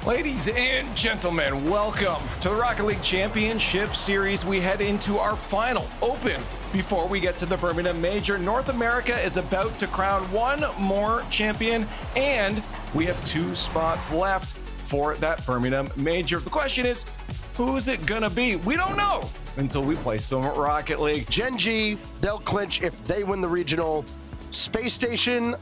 Ladies and gentlemen, welcome to the Rocket League Championship Series. We head into our final open before we get to the Birmingham Major. North America is about to crown one more champion, and we have 2 spots left for that Birmingham Major. The question is, who is it gonna be? We don't know until we play some Rocket League. Gen.G, they'll clinch if they win the regional. Spacestation,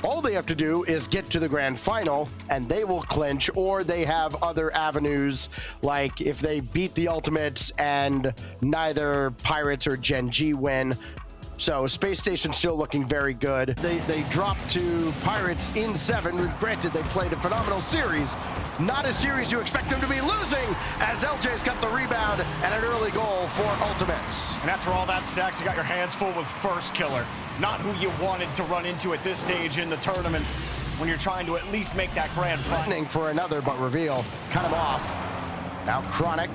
all they have to do is get to the grand final and they will clinch, or they have other avenues, like if they beat the Ultimates and neither Pirates or Gen.G win. So Spacestation's still looking very good. They dropped to Pirates in 7. Granted, they played a phenomenal series. Not a series you expect them to be losing, as LJ's got the rebound and an early goal for Ultimates. And after all that stacks, you got your hands full with first killer. Not who you wanted to run into at this stage in the tournament when you're trying to at least make that grand final. For another, but reveal. Cut him off. Now Chronic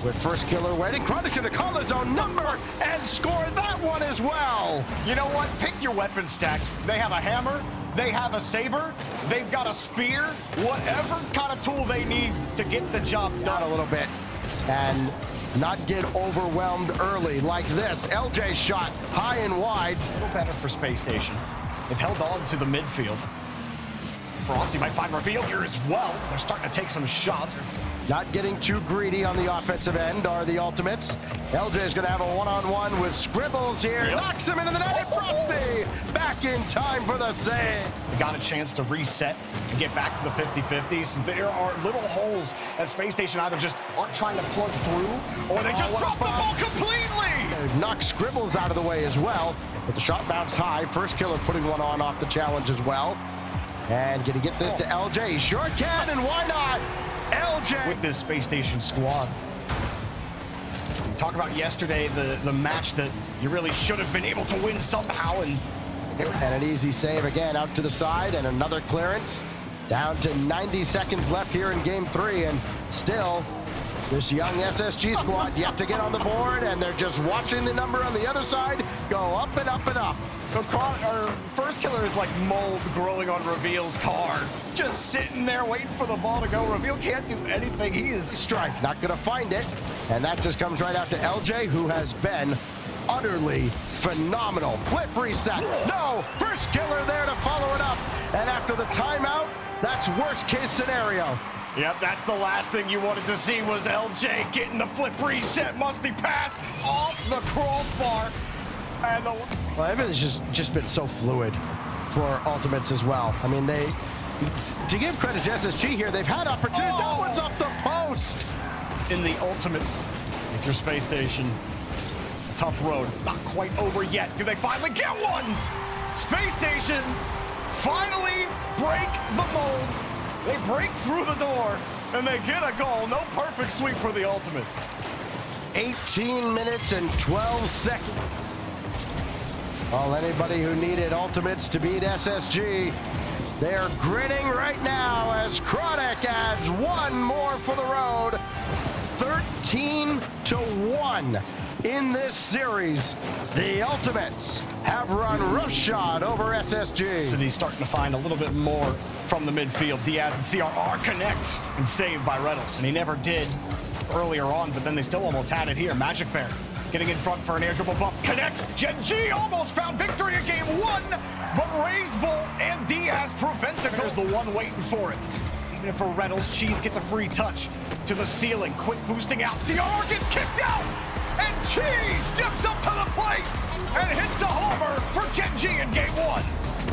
with first killer waiting. Chronic's gonna call his own number and score that one as well. You know what? Pick your weapon stacks. They have a hammer, they have a saber, they've got a spear, whatever kind of tool they need to get the job done a little bit and not get overwhelmed early like this. LJ shot high and wide. A little better for Space Station. They've held on to the midfield. Frosty might find reveal here as well. They're starting to take some shots. Not getting too greedy on the offensive end are the Ultimates. LJ's gonna have a one-on-one with Scribbles here. Yep. Knocks him into the net, and Frosty back in time for the save. They got a chance to reset and get back to the 50-50s. There are little holes as Space Station either just aren't trying to plug through, or they just drop the ball completely. Knock Scribbles out of the way as well, but the shot bounced high. First killer putting one on off the challenge as well. And gonna get this to LJ. He sure can, and why not? LJ with this Space Station squad. We talked about yesterday the match that you really should have been able to win somehow, and an easy save again out to the side, and another clearance. Down to 90 seconds left here in game 3, and still this young SSG squad yet to get on the board, and they're just watching the number on the other side go up and up and up. So our first killer is like mold growing on Reveal's car. Just sitting there waiting for the ball to go. Reveal can't do anything. He is strike, not gonna find it. And that just comes right out to LJ, who has been utterly phenomenal. Flip reset, no, first killer there to follow it up. And after the timeout, that's worst case scenario. Yep, that's the last thing you wanted to see was LJ getting the flip reset. Musty pass off the crossbar. And well, everything's just been so fluid for Ultimates as well. I mean, to give credit to SSG here, they've had opportunities. That one's off the post. In the Ultimates, if you're Space Station, tough road. It's not quite over yet. Do they finally get one? Space Station finally break the mold. They break through the door, and they get a goal. No perfect sweep for the Ultimates. 18 minutes and 12 seconds. Well, anybody who needed Ultimates to beat SSG, they're grinning right now as Chronic adds one more for the road. 13-1 in this series. The Ultimates have run roughshod over SSG. So he's starting to find a little bit more from the midfield. Diaz and CRR connect and saved by Reynolds. And he never did earlier on, but then they still almost had it here. Magic Bear getting in front for an air dribble bump. Connects. Gen.G almost found victory in game 1, but Raisebolt and Diaz prevent it. There's the one waiting for it. Even if for Reynolds, Cheese gets a free touch to the ceiling. Quick boosting out. CRR gets kicked out, and Cheese steps up to the plate and hits a homer for Gen.G in game 1.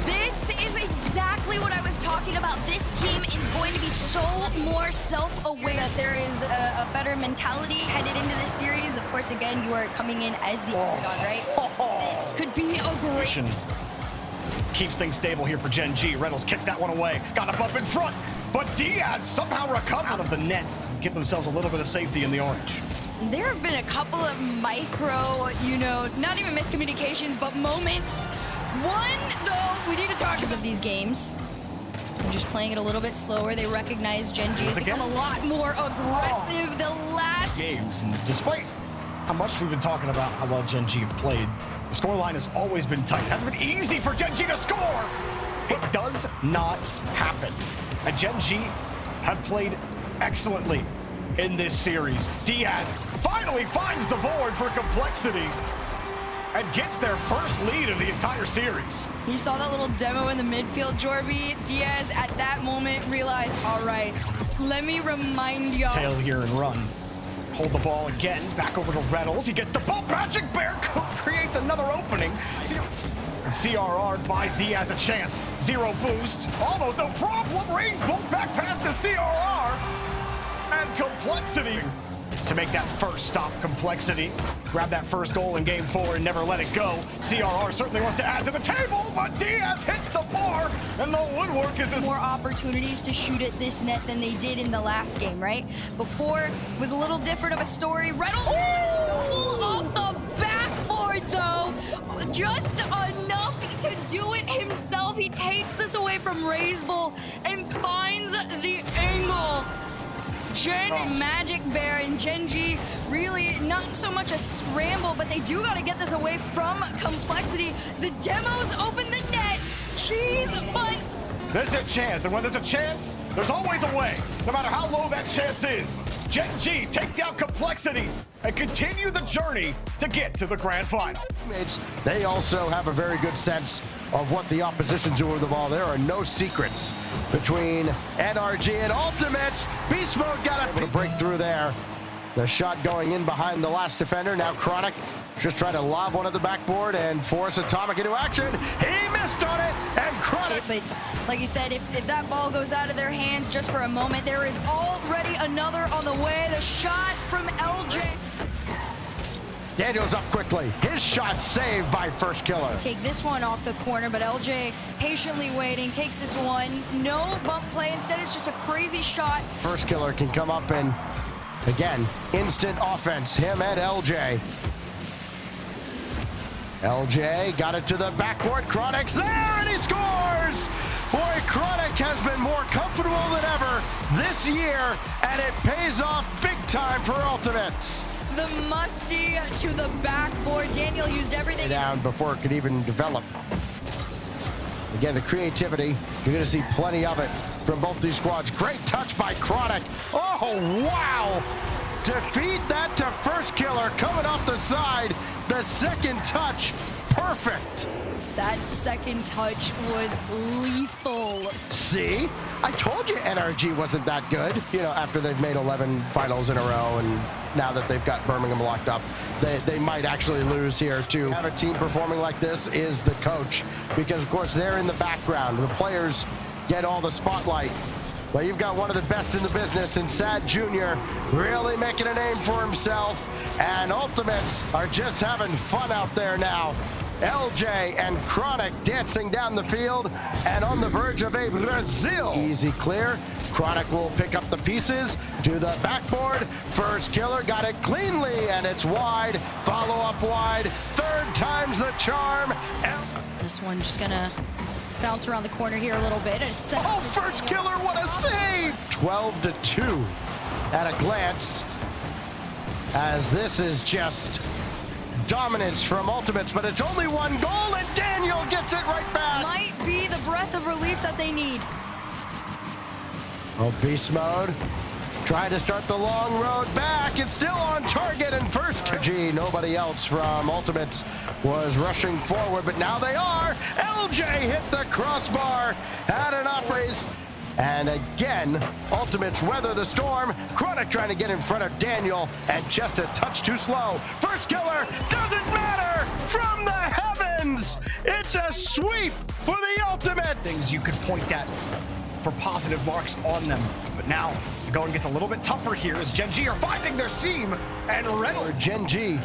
This is exactly what I was talking about. This team is going to be so more self-aware that there is a better mentality headed into this series. Of course, again, you are coming in as the underdog, right? This could be a great... Keeps things stable here for Gen.G. Reynolds kicks that one away. Got a bump in front, but Diaz somehow recovered out of the net. Give themselves a little bit of safety in the orange. There have been a couple of micro, not even miscommunications, but moments. One, though, we need to talk of these games. They're just playing it a little bit slower. They recognize Gen.G has become a lot more aggressive the last games. And despite how much we've been talking about how well Gen.G have played, the scoreline has always been tight. It hasn't been easy for Gen.G to score. It does not happen. And Gen.G have played excellently in this series. Diaz finally finds the board for Complexity and gets their first lead of the entire series. You saw that little demo in the midfield, Jorby. Diaz at that moment realized, all right, let me remind y'all. Tail here and run. Hold the ball again, back over to Reynolds. He gets the bump. Magic Bear creates another opening. And CRR buys Diaz a chance. Zero boost, almost no problem. Raise both back past the CRR. And Complexity to make that first stop. Complexity grab that first goal in game 4 and never let it go. CRR certainly wants to add to the table, but Diaz hits the bar, and the woodwork is more opportunities to shoot at this net than they did in the last game, right? Before was a little different of a story. Reynolds off the backboard though, just enough to do it himself. He takes this away from Raisbull and finds the angle. Magic Bear and Gen.G really not so much a scramble, but they do got to get this away from Complexity. The demos open the net. Cheese fun. There's a chance, and when there's a chance, there's always a way, no matter how low that chance is. Gen.G take down Complexity and continue the journey to get to the grand final. They also have a very good sense of what the opposition's doing with the ball. There are no secrets between NRG and Ultimates. Beast Mode got a breakthrough there. The shot going in behind the last defender. Now Chronic just trying to lob one at the backboard and force Atomic into action. He missed on it, and Chronic. But like you said, if that ball goes out of their hands just for a moment, there is already another on the way. The shot from LJ. Daniel's up quickly. His shot saved by First Killer. Take this one off the corner, but LJ patiently waiting, takes this one. No bump play. Instead, it's just a crazy shot. First Killer can come up and, again, instant offense. Him and LJ. LJ got it to the backboard. Chronic's there, and he scores! Boy, Chronic has been more comfortable than ever this year, and it pays off big time for Ultimates. The musty to the backboard. Daniel used everything down before it could even develop. Again, the creativity, you're going to see plenty of it from both these squads. Great touch by Chronic. Oh, wow! Defeat that to First Killer coming off the side. The second touch, perfect. That second touch was lethal. See? I told you NRG wasn't that good. You know, after they've made 11 finals in a row, and now that they've got Birmingham locked up, they might actually lose here too. Have a team performing like this is the coach, because of course they're in the background. The players get all the spotlight. But you've got one of the best in the business in Sad Jr. really making a name for himself. And Ultimates are just having fun out there now. LJ and Chronic dancing down the field and on the verge of a Brazil. Easy clear. Chronic will pick up the pieces to the backboard. First Killer got it cleanly, and it's wide. Follow up wide. Third time's the charm. This one just gonna bounce around the corner here a little bit. Oh, First Killer, what a save! 12-2 at a glance, as this is just dominance from Ultimates, but it's only one goal, and Daniel gets it right back. Might be the breath of relief that they need. Oh, Beast Mode trying to start the long road back. It's still on target, and First G, nobody else from Ultimates was rushing forward, but now they are. LJ hit the crossbar, had an operation. And again, Ultimates weather the storm. Chronic trying to get in front of Daniel, and just a touch too slow. First Killer, doesn't matter, from the heavens. It's a sweep for the Ultimates. Things you could point at for positive marks on them. But now, the going gets a little bit tougher here as Gen.G are finding their seam, and Reynolds. Gen.G,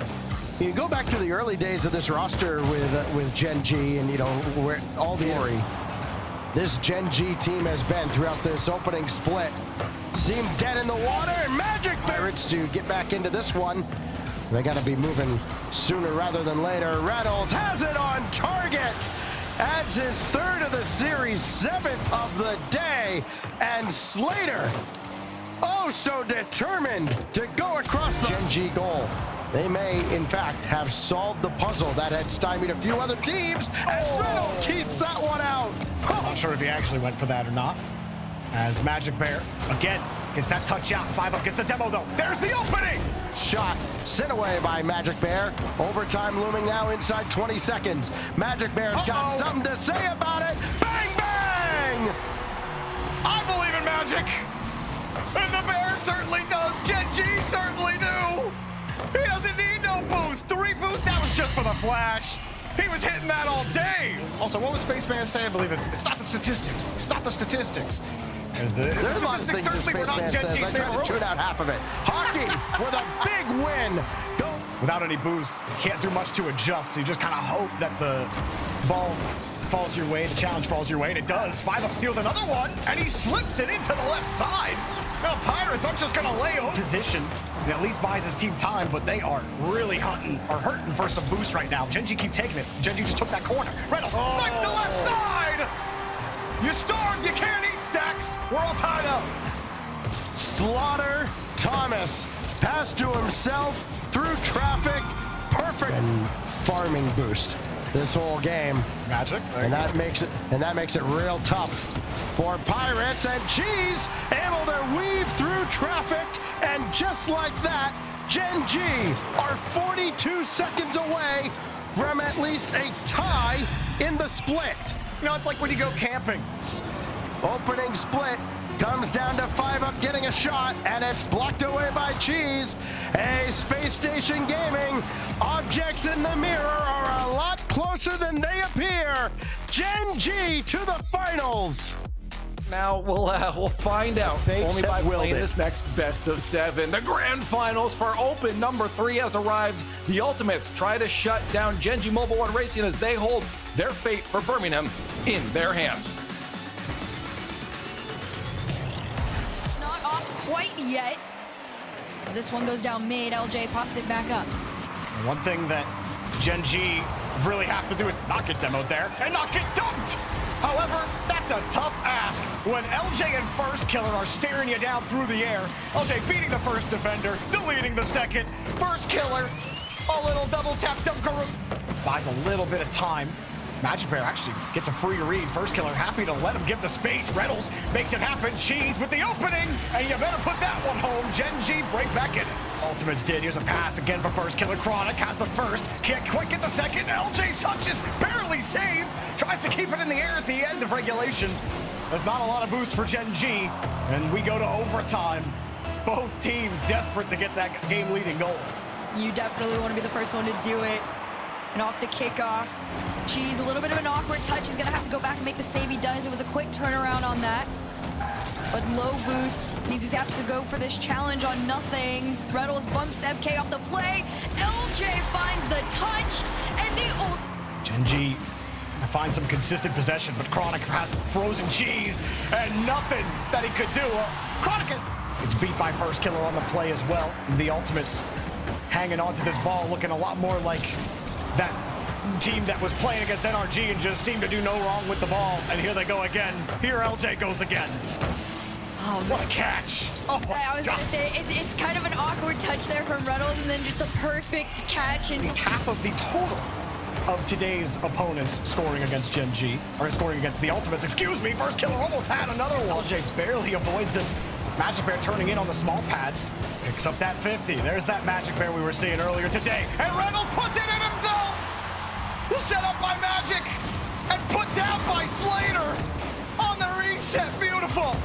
you go back to the early days of this roster with Gen.G, and you know, where all the glory this Gen.G team has been throughout this opening split. Seemed dead in the water, and Magic Pirates to get back into this one. They got to be moving sooner rather than later. Reynolds has it on target. Adds his third of the series, 7th of the day. And Slater, oh so determined to go across the Gen.G goal. They may, in fact, have solved the puzzle that had stymied a few other teams, and Reynolds keeps that one out. I'm not sure if he actually went for that or not. as Magic Bear, again, gets that touch out. 5 up, gets the demo though. There's the opening! Shot sent away by Magic Bear. Overtime looming now inside 20 seconds. Magic Bear's got something to say about it. Bang, bang! I believe in Magic! And the Bear certainly does. Gen.G certainly do. He doesn't need no boost. 3 boosts, that was just for the flash. He was hitting that all day. Also, what was Spaceman say? I believe it's not the statistics. It's not the statistics. There's a lot of things that Spaceman says. I tried to tune out half of it. Hockey with a big win. Without any boost, can't do much to adjust. So you just kind of hope that the ball falls your way, the challenge falls your way, and it does. 5 up steals another one, and he slips it into the left side. Now Pirates aren't just gonna lay over position, and at least buys his team time, but they are really hurting for some boost right now. Gen.G keep taking it. Gen.G just took that corner. Reynolds snipes the left side. You starved, you can't eat, Stacks. We're all tied up. Slaughter Thomas pass to himself through traffic. Perfect and farming boost this whole game. Magic. And that makes it real tough for Pirates, and G's able to weave through traffic, and just like that, Gen.G are 42 seconds away from at least a tie in the split. You know, it's like when you go camping. Opening split comes down to 5 up getting a shot, and it's blocked away by Cheese. A Space Station Gaming, objects in the mirror are a lot closer than they appear. Gen.G to the finals. Now we'll find out only by playing this next best of 7. The grand finals for Open number 3 has arrived. The Ultimates try to shut down Gen.G Mobile One Racing as they hold their fate for Birmingham in their hands. Not off quite yet. As this one goes down mid, LJ pops it back up. One thing that Gen.G really have to do is not get demoed there and not get dumped. However, that's a tough ask when LJ and First Killer are staring you down through the air. LJ beating the first defender, deleting the second. First Killer, a little double tap dunkaroo. Buys a little bit of time. Magic Bear actually gets a free read. First Killer happy to let him give the space. Reynolds makes it happen. Cheese with the opening, and you better put that one home. Gen.G break back in. Ultimates did. Here's a pass again for First Killer. Chronic has the first. Can't quite get the second. LJ's touches barely saved. Tries to keep it in the air at the end of regulation. There's not a lot of boost for Gen.G, and we go to overtime. Both teams desperate to get that game-leading goal. You definitely want to be the first one to do it. And off the kickoff, Cheese, a little bit of an awkward touch. He's going to have to go back and make the save. He does. It was a quick turnaround on that. But low boost. Needs to have to go for this challenge on nothing. Reynolds bumps FK off the play. LJ finds the touch. And the ult. Gen.G finds some consistent possession, but Chronic has frozen Cheese and nothing that he could do. Chronic gets beat by First Killer on the play as well. The Ultimates hanging on to this ball, looking a lot more like that team that was playing against NRG and just seemed to do no wrong with the ball. And here they go again. Here LJ goes again. Oh, what a catch. Oh, I was going to say, it's kind of an awkward touch there from Reynolds, and then just a perfect catch. Into half of the total of today's opponents scoring against Gen.G, or scoring against the Ultimates. Excuse me, First Killer almost had another one. LJ barely avoids it. Magic Bear turning in on the small pads. Picks up that 50. There's that Magic Bear we were seeing earlier today. And Reynolds puts it in himself! Set up by Magic and put down by Slater on the reset. Beautiful.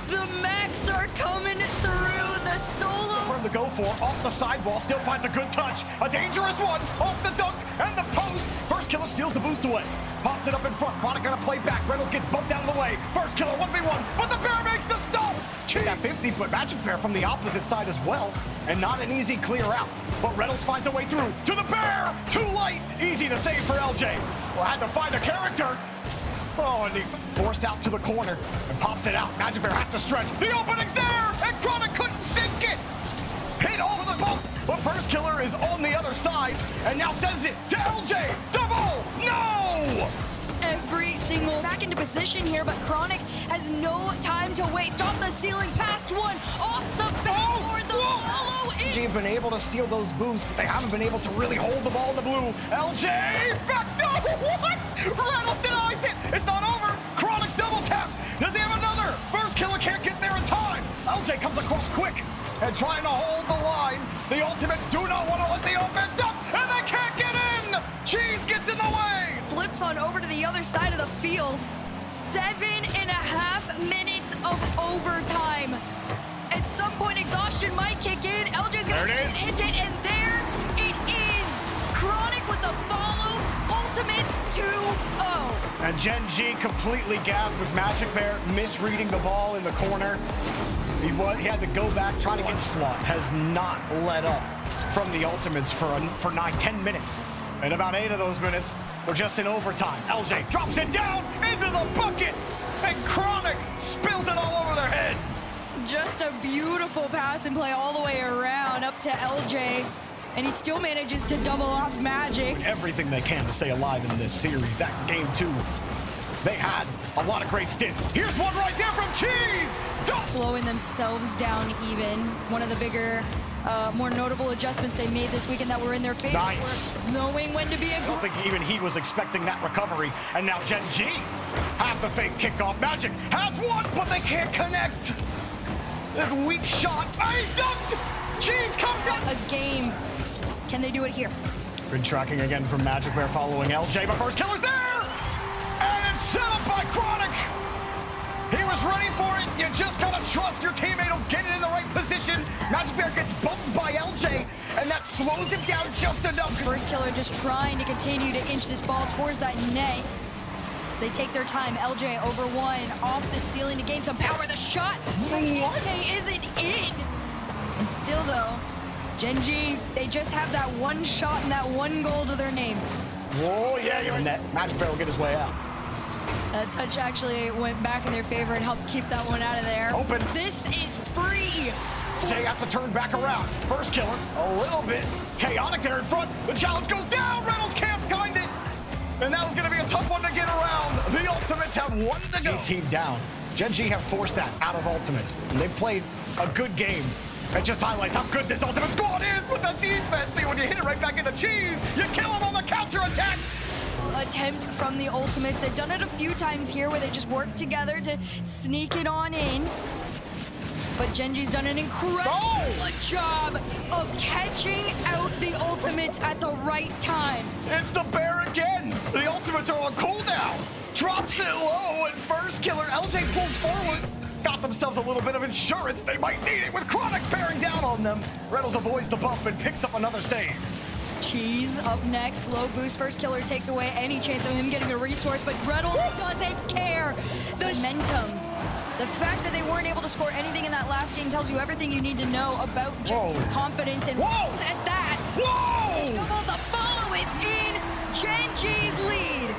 The Max are coming through the solo. For him to go for off the sidewall, still finds a good touch. A dangerous one off the dunk and the post. First Killer steals the boost away. Pops it up in front. Chronic gonna play back. Reynolds gets bumped out of the way. First Killer 1v1, but the Bear makes the stop. That 50, but Magic Bear from the opposite side as well, and not an easy clear out. But Reynolds finds a way through to the Bear. Too late. Easy to save for LJ. Well, had to find a character. Oh, and he forced out to the corner and pops it out. Magic Bear has to stretch. The opening's there, and Chronic couldn't sink it. Hit over the bump, but First Killer is on the other side, and now sends it to LJ. Double, no! Every single back into position here, but Chronic has no time to waste. Off the ceiling, past one, off the backboard, the follow in. They've been able to steal those boosts, but they haven't been able to really hold the ball in the blue. LJ, back, no, what? Reynolds denies it. It's not over. Chronic's double tap. Does he have another? First Killer LJ comes across quick and trying to hold the line. The Ultimates do not want to let the offense up, and they can't get in. Cheese gets in the way. Flips on over to the other side of the field. 7.5 minutes of overtime. At some point, exhaustion might kick in. LJ's gonna hit it, and there it is. Chronic with the follow. Ultimates 2-0. And Gen.G completely gapped with Magic Bear misreading the ball in the corner. He had to go back, try to get slot. Has not let up from the Ultimates for 9-10 minutes. And about 8 of those minutes were just in overtime. LJ drops it down into the bucket, and Chronic spills it all over their head. Just a beautiful pass and play all the way around up to LJ. And he still manages to double off Magic. Everything they can to stay alive in this series. That game 2, they had a lot of great stints. Here's one right there from Cheese. Slowing themselves down even. One of the bigger, more notable adjustments they made this weekend that were in their favor. Nice. Knowing when to be I don't think even he was expecting that recovery. And now Gen.G have the fake kickoff. Magic has one, but they can't connect. That weak shot. He's dunked. Cheese comes up. A game. Can they do it here? Good tracking again from Magic Bear following LJ, but first killer's there! And it's set up by Chronic! He was ready for it. You just gotta trust your teammate will get it in the right position. Magic Bear gets bumped by LJ, and that slows him down just enough. First killer just trying to continue to inch this ball towards that net. As they take their time, LJ over one, off the ceiling to gain some power. The shot isn't in. And still though, Gen.G, they just have that one shot and that one goal to their name. Oh yeah, you're in net. Magic Bear will get his way out. That touch actually went back in their favor and helped keep that one out of there. Open. This is free. Jay has to turn back around. First killer, a little bit chaotic there in front. The challenge goes down. Reynolds can't find it. And that was going to be a tough one to get around. The Ultimates have one to go. Team down. Gen.G have forced that out of Ultimates. And they've played a good game. It just highlights how good this Ultimate squad is with the defense. See, when you hit it right back into Cheese, you kill him on the counter-attack. Attempt from the Ultimates. They've done it a few times here where they just work together to sneak it on in. But Gen.G's done an incredible job of catching out the Ultimates at the right time. It's the Bear again. The Ultimates are on cooldown. Drops it low, and first killer LJ pulls forward. Got themselves a little bit of insurance. They might need it with Chronic bearing down on them. Reynolds avoids the bump and picks up another save. Cheese up next. Low boost. First killer takes away any chance of him getting a resource, but Reynolds doesn't care. The momentum. The fact that they weren't able to score anything in that last game tells you everything you need to know about Gen.G's confidence, and at that, double the follow is in. Gen.G's lead.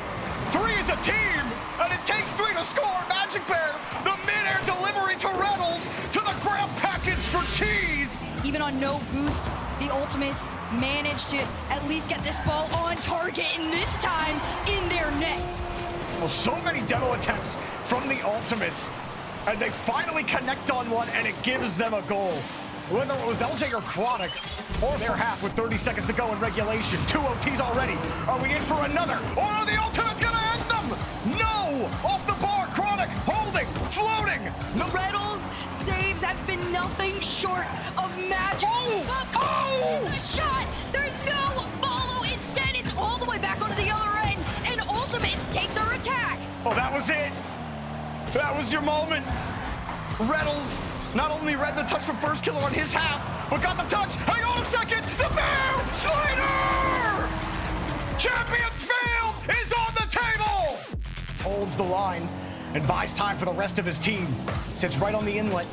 3 is a team, and it takes 3 to score. Magic Bear, the mid-air delivery to Reynolds, to the grab package for Cheese. Even on no boost, the Ultimates managed to at least get this ball on target, and this time in their net. Well, so many demo attempts from the Ultimates, and they finally connect on one, and it gives them a goal. Whether it was LJ or Chronic, or their half with 30 seconds to go in regulation. 2 OTs already. Are we in for another? Or are the Ultimates gonna end them? No! Off the bar, Chronic, holding, floating. The Reynolds saves have been nothing short of magic. The shot! There's no follow. Instead, it's all the way back onto the other end, and Ultimates take their attack. Oh, that was it. That was your moment. Reynolds not only read the touch from first killer on his half, but got the touch. Hang on a second. The Bear Slider! Champions Field is on the table. Holds the line and buys time for the rest of his team. Sits right on the inlet.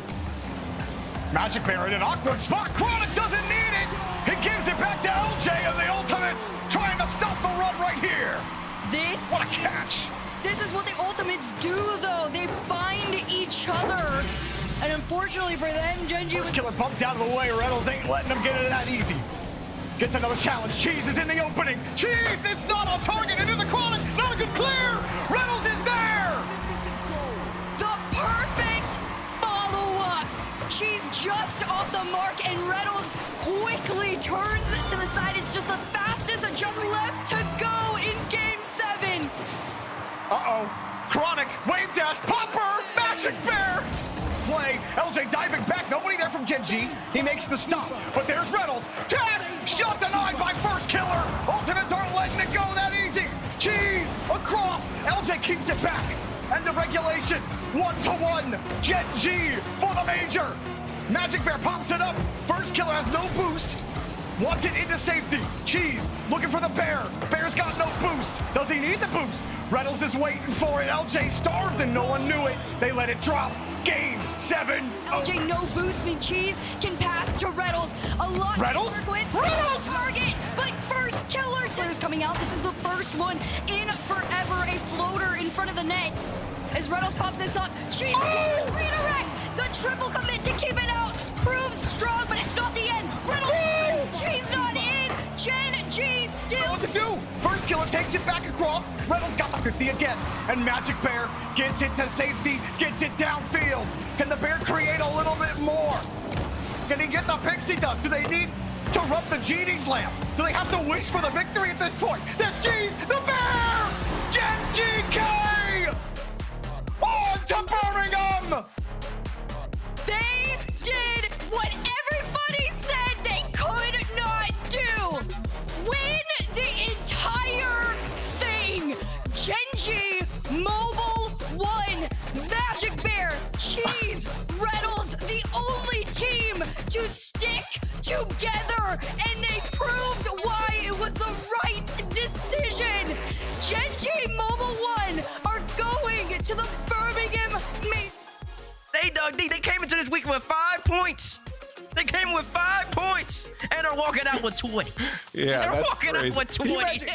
Magic Bear in an awkward spot. Chronic doesn't need it. He gives it back to LJ and the Ultimates, trying to stop the run right here. What a catch. This is what the Ultimates do, though. They find each other. And unfortunately for them, Gen.G was... Killer bumped out of the way. Reynolds ain't letting him get it that easy. Gets another challenge. Cheese is in the opening. Cheese, it's not on target. Into the Chronic. Not a good clear. Reynolds is there. The perfect follow-up. Cheese just off the mark, and Reynolds quickly turns to the side. It's just the fastest and just left to go in Game 7. Uh-oh. Chronic, wave dash, popper, Magic Bear. Play. LJ diving back. Nobody there from Gen.G. He makes the stop, but there's Reynolds. Taz, shot denied by first killer. Ultimates aren't letting it go that easy. Cheese across. LJ keeps it back. And the regulation, 1-1. Gen.G for the major. Magic Bear pops it up. First killer has no boost. Wants it into safety. Cheese looking for the bear. Bear's got no boost. Does he need the boost? Reynolds is waiting for it. LJ starved and no one knew it. They let it drop. Game 7. LJ no boost mean Cheese can pass to Reynolds. A lot Reynolds? to work with. Reynolds! Target, but first killer is coming out. This is the first one in forever. A floater in front of the net. As Reynolds pops this up, Cheese redirect. The triple commit to keep it out. Proves strong, but it's not the end. Reynolds, Cheese not in. Gen.G still. What to do? First killer takes it back across. Reynolds got the 50 again. And Magic Bear gets it to safety, gets it downfield. Can the Bear create a little bit more? Can he get the pixie dust? Do they need to rub the Genie's lamp? Do they have to wish for the victory at this point? There's Cheese, the Bear! Gen.G on to Birmingham! They did what everybody said they could not do. Win the entire thing. Gen.G, Mobile 1, Magic Bear, Cheese, Reynolds, the only team to stick together, and they proved why it was the right decision. Gen.G, Mobile 1 are going to the Birmingham Major. They dug deep. They came into this week with 5 points. They came with 5 points, and they're walking out with 20. Yeah, They're that's walking crazy. out with Can you 20. imagine